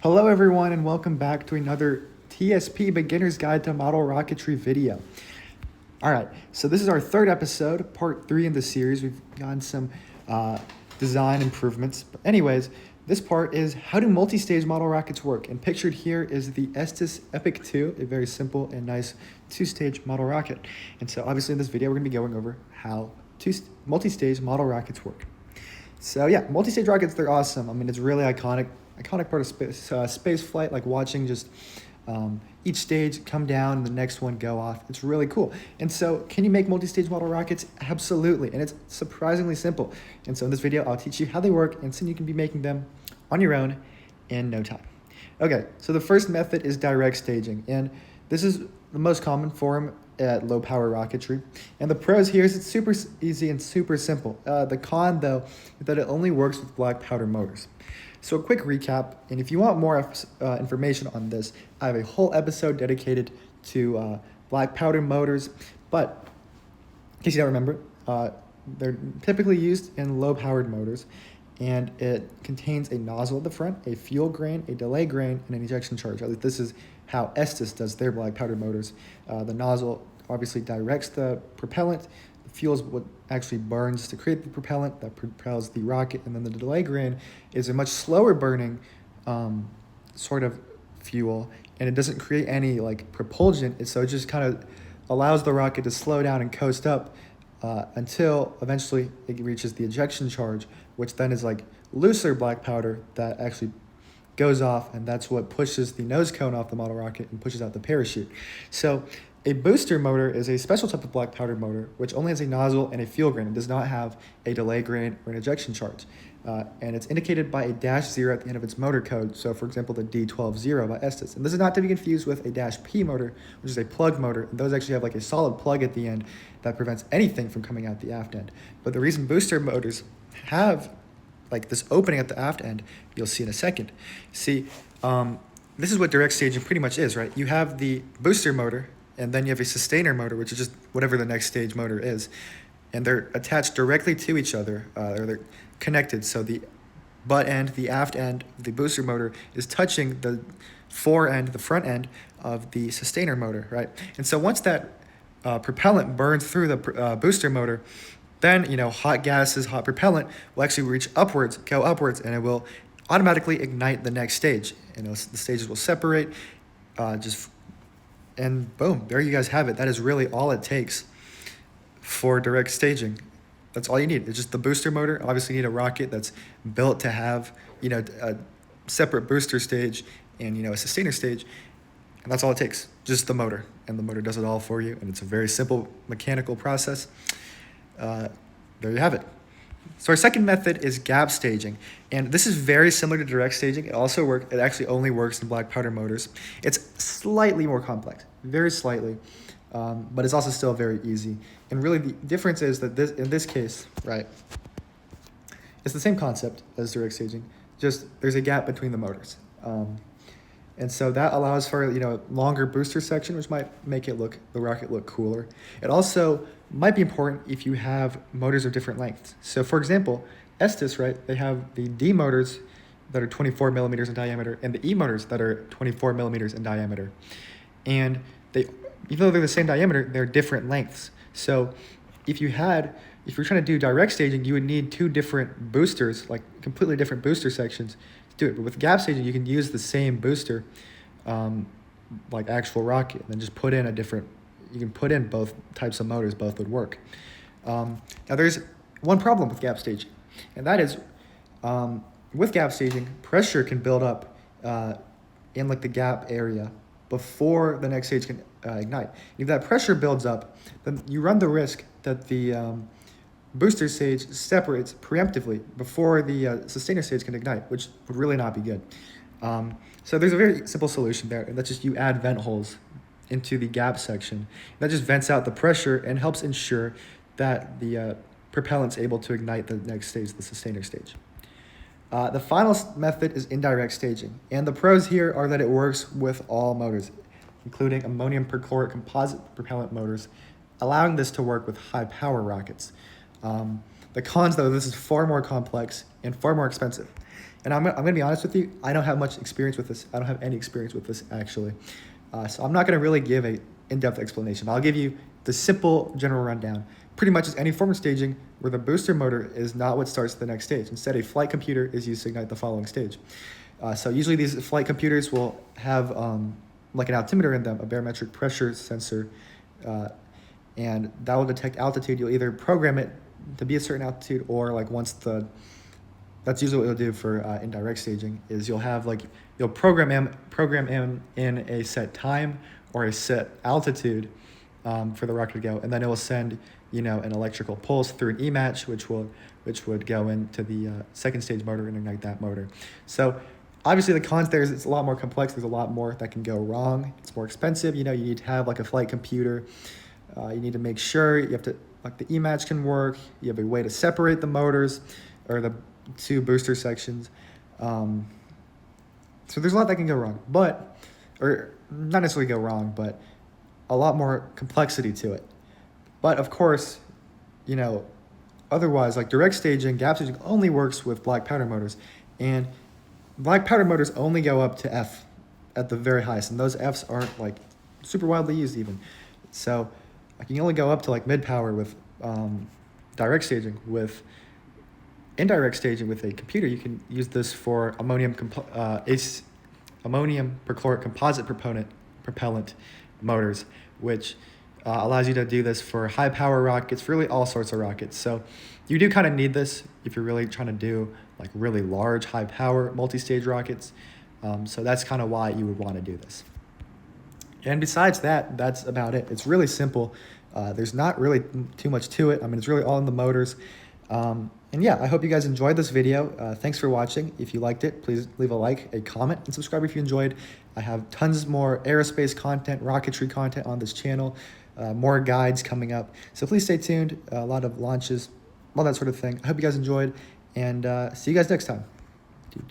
Hello everyone and welcome back to another TSP Beginner's Guide to Model Rocketry video. Alright, so this is our third episode, part 3 in the series. We've gotten some design improvements. But anyways, this part is how do multi-stage model rockets work? And pictured here is the Estes Epic 2, a very simple and nice two-stage model rocket. And so obviously in this video we're going to be going over how multi-stage model rockets work. So yeah, multi-stage rockets, they're awesome. I mean, it's really iconic part of space flight, like watching just each stage come down and the next one go off. It's really cool. And so can you make multi-stage model rockets? Absolutely. And it's surprisingly simple. And so in this video, I'll teach you how they work, and soon you can be making them on your own in no time. Okay, so the first method is direct staging. And this is the most common form at low power rocketry. And the pros here is it's super easy and super simple. The con though, is that it only works with black powder motors. So a quick recap, and if you want more information on this, I have a whole episode dedicated to black powder motors, but in case you don't remember, they're typically used in low-powered motors, and it contains a nozzle at the front, a fuel grain, a delay grain, and an ejection charge. At least this is how Estes does their black powder motors. The nozzle obviously directs the propellant. The fuel is what actually burns to create the propellant that propels the rocket, and then the delay grain is a much slower burning sort of fuel, and it doesn't create any like propulsion, so it just kind of allows the rocket to slow down and coast up until eventually it reaches the ejection charge, which then is like looser black powder that actually goes off, and that's what pushes the nose cone off the model rocket and pushes out the parachute. So a booster motor is a special type of black powder motor which only has a nozzle and a fuel grain. It does not have a delay grain or an ejection charge. And it's indicated by a -0 at the end of its motor code. So for example, the D120 by Estes. And this is not to be confused with a -P motor, which is a plug motor. And those actually have like a solid plug at the end that prevents anything from coming out the aft end. But the reason booster motors have like this opening at the aft end, you'll see in a second. See, this is what direct staging pretty much is, right? You have the booster motor, and then you have a sustainer motor, which is just whatever the next stage motor is. And they're attached directly to each other, or they're connected. So the butt end, the aft end of the booster motor is touching the the front end of the sustainer motor, right? And so once that propellant burns through the booster motor, then, hot gases, hot propellant will actually go upwards, and it will automatically ignite the next stage. The stages will separate, and boom, there you guys have it. That is really all it takes for direct staging. That's all you need. It's just the booster motor. Obviously, you need a rocket that's built to have, a separate booster stage and, a sustainer stage. And that's all it takes, just the motor. And the motor does it all for you. And it's a very simple mechanical process. There you have it. So our second method is gap staging, and this is very similar to direct staging. It actually only works in black powder motors. It's slightly more complex, very slightly, but it's also still very easy. And really the difference is that in this case, right, it's the same concept as direct staging, just there's a gap between the motors. And so that allows for, longer booster section, which might make the rocket look cooler. It also might be important if you have motors of different lengths. So for example, Estes, right, they have the D motors that are 24 millimeters in diameter and the E motors that are 24 millimeters in diameter. And even though they're the same diameter, they're different lengths. So if you're trying to do direct staging, you would need two different boosters, like completely different booster sections to do it. But with gap staging, you can use the same booster, like actual rocket, and then just you can put in both types of motors, both would work. Now there's one problem with gap staging, and that is with gap staging, pressure can build up in like the gap area before the next stage can ignite. If that pressure builds up, then you run the risk that the booster stage separates preemptively before the sustainer stage can ignite, which would really not be good. So there's a very simple solution there, and that's just you add vent holes into the gap section. That just vents out the pressure and helps ensure that the propellant's able to ignite the next stage, the sustainer stage. The final method is indirect staging, and the pros here are that it works with all motors, including ammonium perchlorate composite propellant motors, allowing this to work with high power rockets. The cons, though, this is far more complex and far more expensive. And I'm going to be honest with you, I don't have much experience with this. I don't have any experience with this, actually. So I'm not going to really give a in-depth explanation. I'll give you the simple general rundown. Pretty much as any form of staging where the booster motor is not what starts the next stage. Instead, a flight computer is used to ignite the following stage. So usually these flight computers will have like an altimeter in them, a barometric pressure sensor, and that will detect altitude. You'll either program it to be a certain altitude, or like that's usually what you'll do for indirect staging, is you'll program in a set time or a set altitude for the rocket to go, and then it will send an electrical pulse through an E-match, which would go into the second stage motor and ignite that motor. So obviously the cons there is it's a lot more complex. There's a lot more that can go wrong. It's more expensive. You need to have like a flight computer. You need to make sure the E-match can work. You have a way to separate the motors or the two booster sections. So there's a lot that can go wrong, or not necessarily go wrong, but a lot more complexity to it. But of course, otherwise, like direct staging, gap staging only works with black powder motors, and black powder motors only go up to F at the very highest, and those Fs aren't like super widely used even. So you can only go up to like mid power with direct staging. With indirect staging with a computer, you can use this for ammonium perchlorate composite propellant motors, which allows you to do this for high power rockets, really all sorts of rockets. So you do kind of need this if you're really trying to do like really large high power multi-stage rockets. So that's kind of why you would want to do this. And besides that, that's about it. It's really simple. There's not really too much to it. I mean, it's really all in the motors. And yeah, I hope you guys enjoyed this video. Thanks for watching. If you liked it, please leave a like, a comment, and subscribe if you enjoyed. I have tons more aerospace content, rocketry content on this channel, more guides coming up. So please stay tuned. A lot of launches, all that sort of thing. I hope you guys enjoyed, and see you guys next time.